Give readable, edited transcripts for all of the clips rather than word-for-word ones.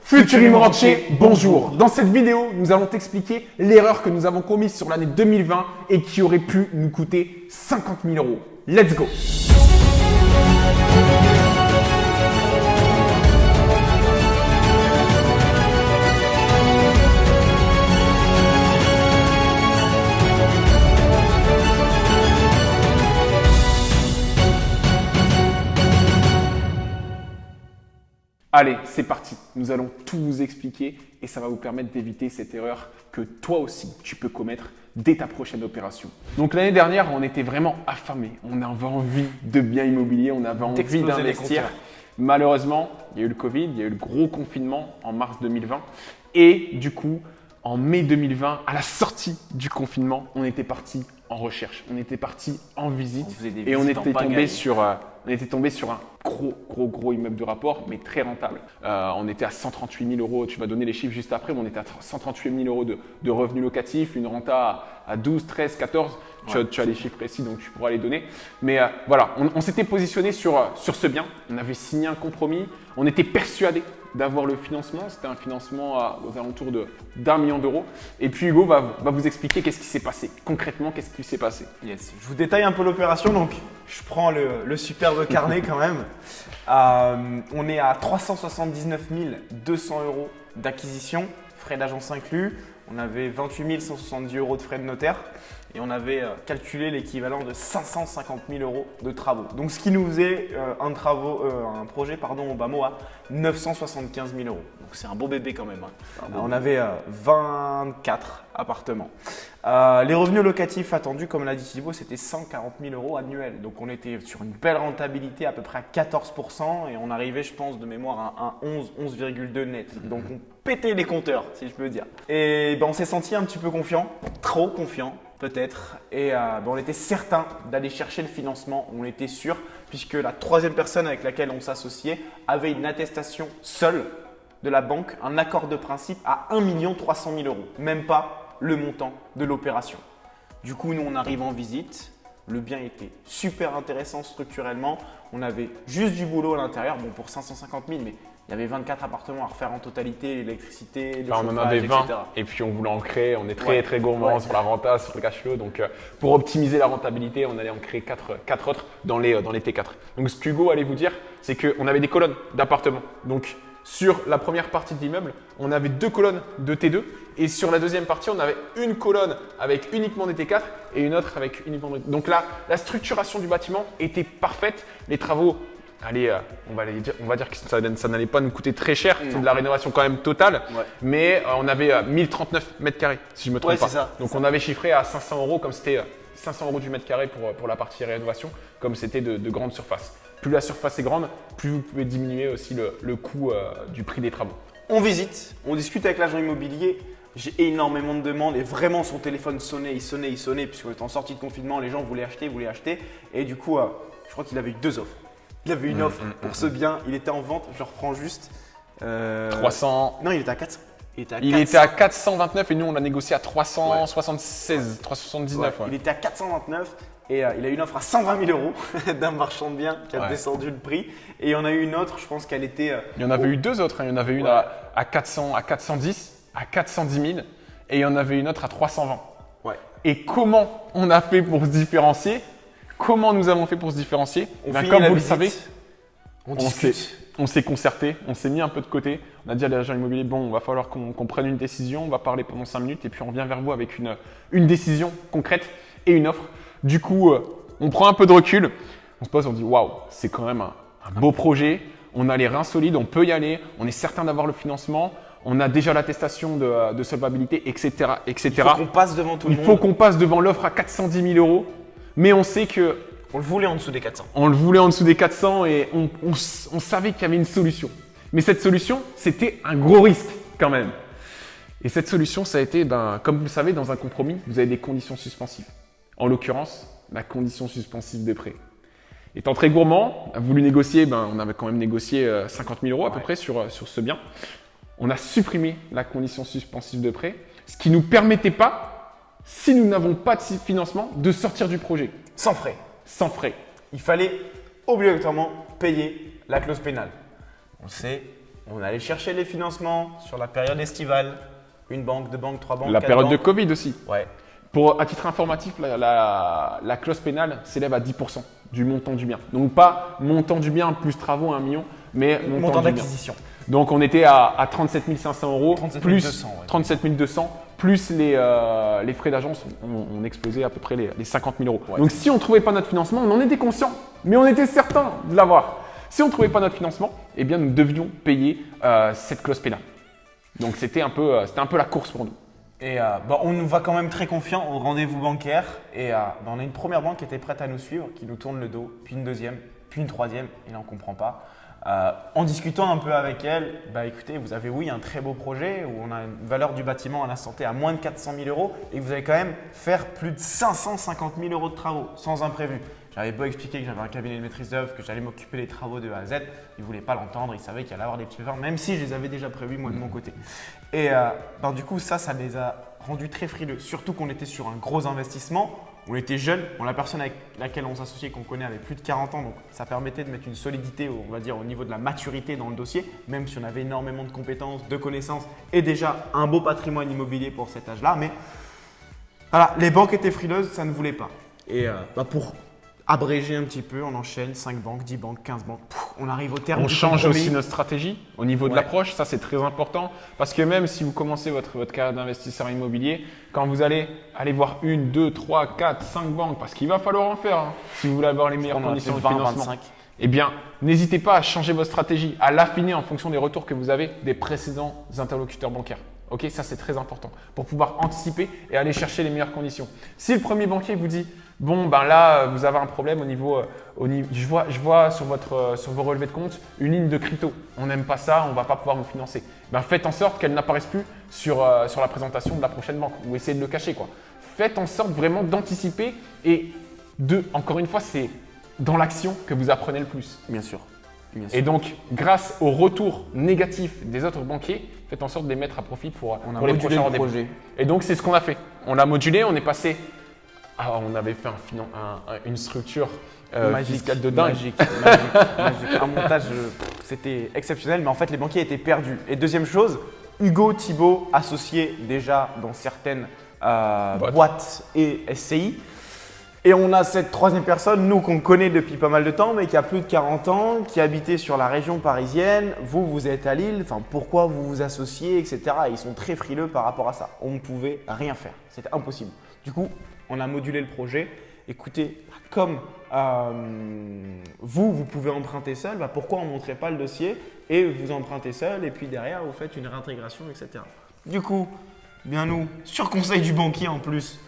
Futurim Rentier, bonjour. Dans cette vidéo, nous allons t'expliquer l'erreur que nous avons commise sur l'année 2020 et qui aurait pu nous coûter 50 000 €. Let's go. Allez, c'est parti. Nous allons tout vous expliquer et ça va vous permettre d'éviter cette erreur que toi aussi tu peux commettre dès ta prochaine opération. Donc l'année dernière, on était vraiment affamés. On avait envie de biens immobiliers, on avait envie d'investir. Malheureusement, il y a eu le Covid, il y a eu le gros confinement en mars 2020 et du coup, en mai 2020, à la sortie du confinement, on était parti en recherche, on était parti en visite et on était tombé sur un gros immeuble de rapport, mais très rentable. On était à 138 000 €, tu vas donner les chiffres juste après, mais on était à 138 000 € de revenus locatifs, une renta à 12, 13, 14, tu as les chiffres précis donc tu pourras les donner. Mais voilà, on s'était positionné sur ce bien, on avait signé un compromis, on était persuadé d'avoir le financement. C'était un financement aux alentours d'1 million d'euros. Et puis Hugo va vous expliquer qu'est-ce qui s'est passé. Concrètement, qu'est-ce qui s'est passé? Yes. Je vous détaille un peu l'opération. Donc, je prends le superbe carnet quand même. On est à 379 200 € d'acquisition, frais d'agence inclus. On avait 28 170 € de frais de notaire. Et on avait calculé l'équivalent de 550 000 € de travaux. Donc, ce qui nous faisait un projet au Bamo à 975 000 €. Donc, c'est un beau bébé quand même. On avait 24 appartements. Les revenus locatifs attendus, comme l'a dit Thibaut, c'était 140 000 € annuels. Donc, on était sur une belle rentabilité à peu près à 14 % et on arrivait, je pense, de mémoire à 11,2 net. Donc, on pétait les compteurs, si je peux dire. Et on s'est senti un petit peu confiant, trop confiant. Peut-être. Et on était certain d'aller chercher le financement, on était sûr, puisque la troisième personne avec laquelle on s'associait avait une attestation seule de la banque, un accord de principe à 1 300 000 €, même pas le montant de l'opération. Du coup, nous, on arrive en visite. Le bien était super intéressant structurellement. On avait juste du boulot à l'intérieur, pour 550 000, mais il y avait 24 appartements à refaire en totalité, l'électricité, le chauffage, on en avait 20 etc. Et puis on voulait en créer. On est très gourmand sur la renta, sur le cash flow. Donc pour optimiser la rentabilité, on allait en créer 4 autres dans les T4. Donc ce qu'Hugo allait vous dire, c'est qu'on avait des colonnes d'appartements. Donc sur la première partie de l'immeuble, on avait 2 colonnes de T2 et sur la deuxième partie, on avait une colonne avec uniquement des T4 et une autre avec uniquement des T2. Donc là, la structuration du bâtiment était parfaite. Les travaux, allez, on va dire que ça n'allait pas nous coûter très cher. C'est de la rénovation quand même totale. Mais on avait 1039 mètres carrés, si je ne me trompe pas. Ça, donc on avait chiffré à 500 € comme c'était 500 € du mètre carré pour la partie rénovation, comme c'était de grande surface. Plus la surface est grande, plus vous pouvez diminuer aussi le coût du prix des travaux. On visite, on discute avec l'agent immobilier. J'ai énormément de demandes et vraiment son téléphone sonnait, il sonnait puisqu'on était en sortie de confinement, les gens voulaient acheter. Et du coup, je crois qu'il avait eu 2 offres. Il avait une offre pour ce bien, il était en vente, je reprends juste. 300. Non, il était à 400. Il était à 429 et nous on l'a négocié à 376, 379. Il était à 429 et il a eu une offre à 120 000 € d'un marchand de biens qui a descendu le prix. Et il y en a eu une autre, je pense qu'elle était… il y en avait eu 2 autres. Il y en avait une à 400, à 410, à 410 000 et il y en avait une autre à 320. Et comment on a fait pour se différencier? Comment nous avons fait pour se différencier? Comme vous le savez, on s'est concerté, on s'est mis un peu de côté. On a dit à l'agent immobilier, bon, il va falloir qu'on prenne une décision. On va parler pendant 5 minutes et puis on revient vers vous avec une décision concrète et une offre. Du coup, on prend un peu de recul. On se pose, on dit, waouh, c'est quand même un beau projet. On a les reins solides, on peut y aller. On est certain d'avoir le financement. On a déjà l'attestation de solvabilité, etc., etc. Il faut qu'on passe devant tout le monde. Il faut qu'on passe devant l'offre à 410 000 €. Mais on sait que… On le voulait en dessous des 400. On le voulait en dessous des 400 et on savait qu'il y avait une solution. Mais cette solution, c'était un gros risque quand même. Et cette solution, ça a été, comme vous le savez, dans un compromis, vous avez des conditions suspensives. En l'occurrence, la condition suspensive de prêt. Étant très gourmand, a voulu négocier, on avait quand même négocié 50 000 € à peu près sur ce bien. On a supprimé la condition suspensive de prêt, ce qui ne nous permettait pas, si nous n'avons pas de financement, de sortir du projet. Sans frais. Sans frais. Il fallait obligatoirement payer la clause pénale. On le sait, On allait chercher les financements sur la période estivale. Une banque, deux banques, trois banques, La quatre période de banques. Covid aussi. Ouais. À titre informatif, la clause pénale s'élève à 10% du montant du bien. Donc pas montant du bien plus travaux 1 million, mais montant du bien. d'acquisition. Donc on était à 37 500 euros, 37 plus 200, ouais. 37 200, plus les frais d'agence ont explosé à peu près les 50 000 euros. Ouais. Donc si on ne trouvait pas notre financement, on en était conscient, mais on était certain de l'avoir. Si on ne trouvait pas notre financement, eh bien nous devions payer cette clause pénale. Donc c'était un peu la course pour nous. Et on va quand même très confiant au rendez-vous bancaire. Et on a une première banque qui était prête à nous suivre, qui nous tourne le dos, puis une deuxième, puis une troisième, et là on ne comprend pas. En discutant un peu avec elle, écoutez, vous avez un très beau projet où on a une valeur du bâtiment à l'instant T à moins de 400 000 euros et vous allez quand même faire plus de 550 000 euros de travaux sans imprévu. J'avais beau expliquer que j'avais un cabinet de maîtrise d'œuvre, que j'allais m'occuper des travaux de A à Z, ils ne voulaient pas l'entendre, ils savaient qu'il allait avoir des petits pépins, même si je les avais déjà prévus moi de mon côté. Et du coup, ça les a rendus très frileux, surtout qu'on était sur un gros investissement. On était jeunes, la personne avec laquelle on s'associait, qu'on connaît, avait plus de 40 ans, donc ça permettait de mettre une solidité, on va dire, au niveau de la maturité dans le dossier, même si on avait énormément de compétences, de connaissances et déjà un beau patrimoine immobilier pour cet âge-là. Mais voilà, les banques étaient frileuses, ça ne voulait pas. Et pour abréger un petit peu, on enchaîne 5 banques, 10 banques, 15 banques. On arrive au terme On du change compromis. aussi notre stratégie au niveau de Ouais. l'approche, ça c'est très important parce que même si vous commencez votre carrière d'investisseur immobilier, quand vous allez aller voir 1, 2, 3, 4, 5 banques, parce qu'il va falloir en faire si vous voulez avoir les meilleures On en a conditions fait de 20, financement, 25. eh bien n'hésitez pas à changer votre stratégie, à l'affiner en fonction des retours que vous avez des précédents interlocuteurs bancaires. Ok, ça c'est très important pour pouvoir anticiper et aller chercher les meilleures conditions. Si le premier banquier vous dit bon là vous avez un problème au niveau je vois sur vos relevés de compte une ligne de crypto, on n'aime pas ça, on va pas pouvoir vous financer. Faites en sorte qu'elle n'apparaisse plus sur la présentation de la prochaine banque ou essayez de le cacher quoi. Faites en sorte vraiment d'anticiper et encore une fois c'est dans l'action que vous apprenez le plus. Bien sûr. Et donc, grâce au retour négatif des autres banquiers, faites en sorte de les mettre à profit pour les modulé prochains le rendez-vous. projet. Et donc, c'est ce qu'on a fait. On l'a modulé, on est passé. On avait fait une structure fiscale de dingue. Magique. Un montage, c'était exceptionnel, mais en fait, les banquiers étaient perdus. Et deuxième chose, Hugo Thibault, associé déjà dans certaines boîtes et SCI. Et on a cette troisième personne, nous, qu'on connaît depuis pas mal de temps, mais qui a plus de 40 ans, qui habitait sur la région parisienne. Vous êtes à Lille, pourquoi vous vous associez, etc. Et ils sont très frileux par rapport à ça. On ne pouvait rien faire, c'était impossible. Du coup, on a modulé le projet. Écoutez, comme vous pouvez emprunter seul, pourquoi on ne montrait pas le dossier et vous empruntez seul et puis derrière, vous faites une réintégration, etc. Du coup, nous, sur conseil du banquier en plus,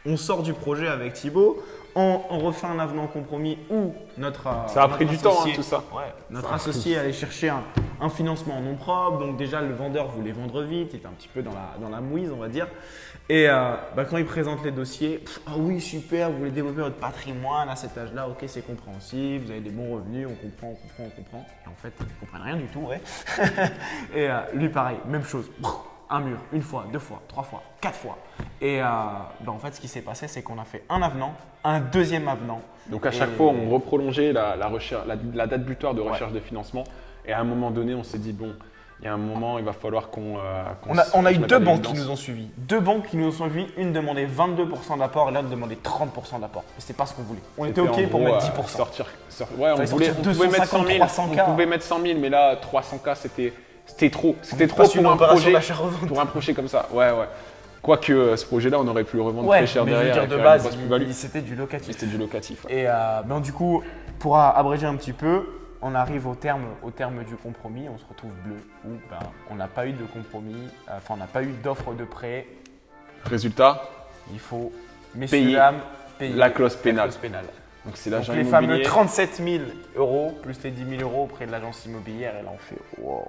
on sort du projet avec Thibault, on refait un avenant compromis où notre Ça a pris du temps, tout ça. Ouais, notre associé allait chercher un financement en nom propre, donc déjà le vendeur voulait vendre vite, il était un petit peu dans la mouise, on va dire. Et quand il présente les dossiers, ah oui super, vous voulez développer votre patrimoine à cet âge-là, ok c'est compréhensible, vous avez des bons revenus, on comprend. Et en fait, ils ne comprennent rien du tout, ouais. Et lui pareil, même chose. Un mur, une fois, deux fois, trois fois, quatre fois. Et en fait, ce qui s'est passé, c'est qu'on a fait un avenant, un deuxième avenant. Donc à chaque fois, on reprolongeait la date butoir de recherche de financement. Et à un moment donné, on s'est dit bon, il y a un moment, il va falloir qu'on. On a eu deux banques qui nous ont suivis. Deux banques qui nous ont suivis. Une demandait 22% d'apport et l'autre demandait 30% d'apport. Mais c'était pas ce qu'on voulait. On était OK pour mettre 10%. Ouais, on pouvait mettre 100 000. On pouvait mettre 100 000, mais là, 300K, c'était trop. C'était trop pour un projet. Pour un projet comme ça. Ouais. Quoique ce projet-là, on aurait pu le revendre très cher derrière. Je veux dire, de base, c'était du locatif. C'était du locatif. Ouais. Et du coup, pour abréger un petit peu, on arrive au terme du compromis, on se retrouve bleu où on n'a pas eu de compromis, on n'a pas eu d'offre de prêt. Résultat, il faut, payer la clause pénale. Donc c'est l'agent les immobilier. fameux 37 000 euros plus les 10 000 euros auprès de l'agence immobilière et là on fait wow.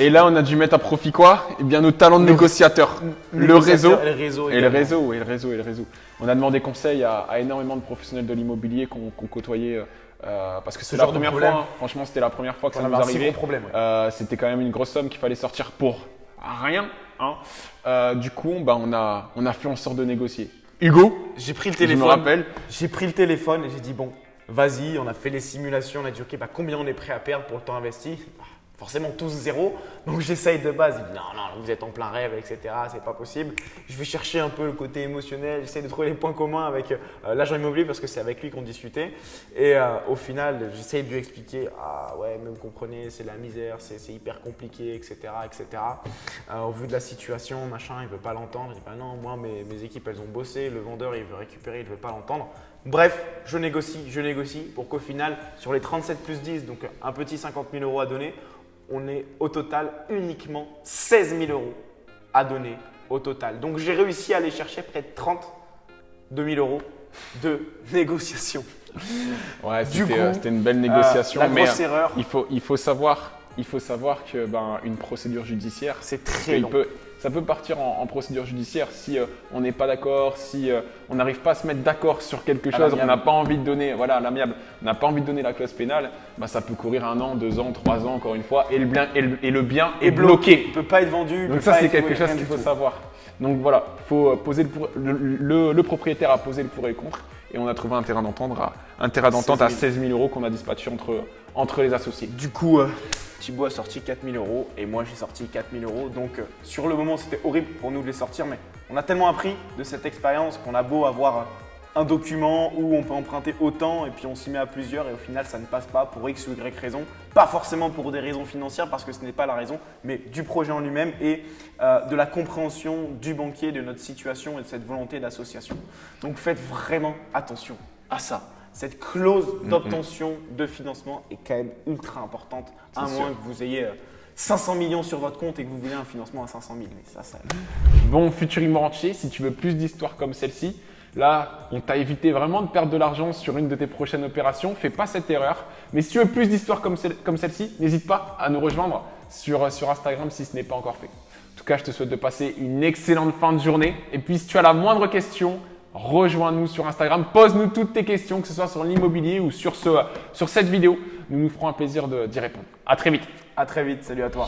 Et là, on a dû mettre à profit quoi? Eh bien, nos talents de négociateurs, le réseau et le réseau. On a demandé conseil à énormément de professionnels de l'immobilier qu'on côtoyait parce que c'est la première fois. Hein. Franchement, c'était la première fois que ça nous arrivait. C'était quand même une grosse somme qu'il fallait sortir pour rien. Hein. Du coup, on a fait en sorte de négocier. Hugo, j'ai pris le téléphone. Je me rappelle. J'ai pris le téléphone et j'ai dit bon, vas-y. On a fait les simulations. On a dit ok, combien on est prêt à perdre pour le temps investi? forcément tous zéro. Donc j'essaye de base, il dit non, vous êtes en plein rêve, etc. C'est pas possible. Je vais chercher un peu le côté émotionnel, j'essaie de trouver les points communs avec l'agent immobilier parce que c'est avec lui qu'on discutait. Et au final, j'essaie de lui expliquer, ah ouais, mais vous comprenez, c'est la misère, c'est hyper compliqué, etc. etc. Au vu de la situation, machin, il veut pas l'entendre. Il dit, bah non, moi mes équipes elles ont bossé, le vendeur il veut récupérer, il veut pas l'entendre. Bref, je négocie pour qu'au final, sur les 37 plus 10, donc un petit 50 000 euros à donner, on est au total uniquement 16 000 euros à donner au total. Donc j'ai réussi à aller chercher près de 32 000 euros de négociation. Ouais, c'était une belle négociation. La grosse erreur. Il faut savoir que une procédure judiciaire, c'est très long. Ça peut partir en procédure judiciaire si on n'est pas d'accord, si on n'arrive pas à se mettre d'accord sur quelque chose, on n'a pas envie de donner, voilà, à l'amiable, on n'a pas envie de donner la clause pénale, ça peut courir 1 an, 2 ans, 3 ans, encore une fois, et le bien est bloqué. Il ne peut pas être vendu. Donc ça, c'est quelque chose qu'il faut savoir. Donc voilà, il faut poser le propriétaire a posé le pour et le contre, et on a trouvé un terrain d'entente à 16 000 euros qu'on a dispatché entre les associés. Du coup, Thibaut a sorti 4 000 euros et moi j'ai sorti 4 000 euros. Donc sur le moment c'était horrible pour nous de les sortir, mais on a tellement appris de cette expérience qu'on a beau avoir un document où on peut emprunter autant et puis on s'y met à plusieurs et au final ça ne passe pas pour X ou Y raison. Pas forcément pour des raisons financières parce que ce n'est pas la raison, mais du projet en lui-même et de la compréhension du banquier de notre situation et de cette volonté d'association. Donc faites vraiment attention à ça. Cette clause d'obtention de financement est quand même ultra importante, à moins que vous ayez 500 millions sur votre compte et que vous voulez un financement à 500 000. Mais ça… Bon, futur rentier, si tu veux plus d'histoires comme celle-ci, là, on t'a évité vraiment de perdre de l'argent sur une de tes prochaines opérations. Fais pas cette erreur. Mais si tu veux plus d'histoires comme celle-ci, n'hésite pas à nous rejoindre sur Instagram si ce n'est pas encore fait. En tout cas, je te souhaite de passer une excellente fin de journée. Et puis, si tu as la moindre question, rejoins-nous sur Instagram, pose-nous toutes tes questions, que ce soit sur l'immobilier ou sur cette vidéo. Nous nous ferons un plaisir d'y répondre. À très vite. À très vite. Salut à toi.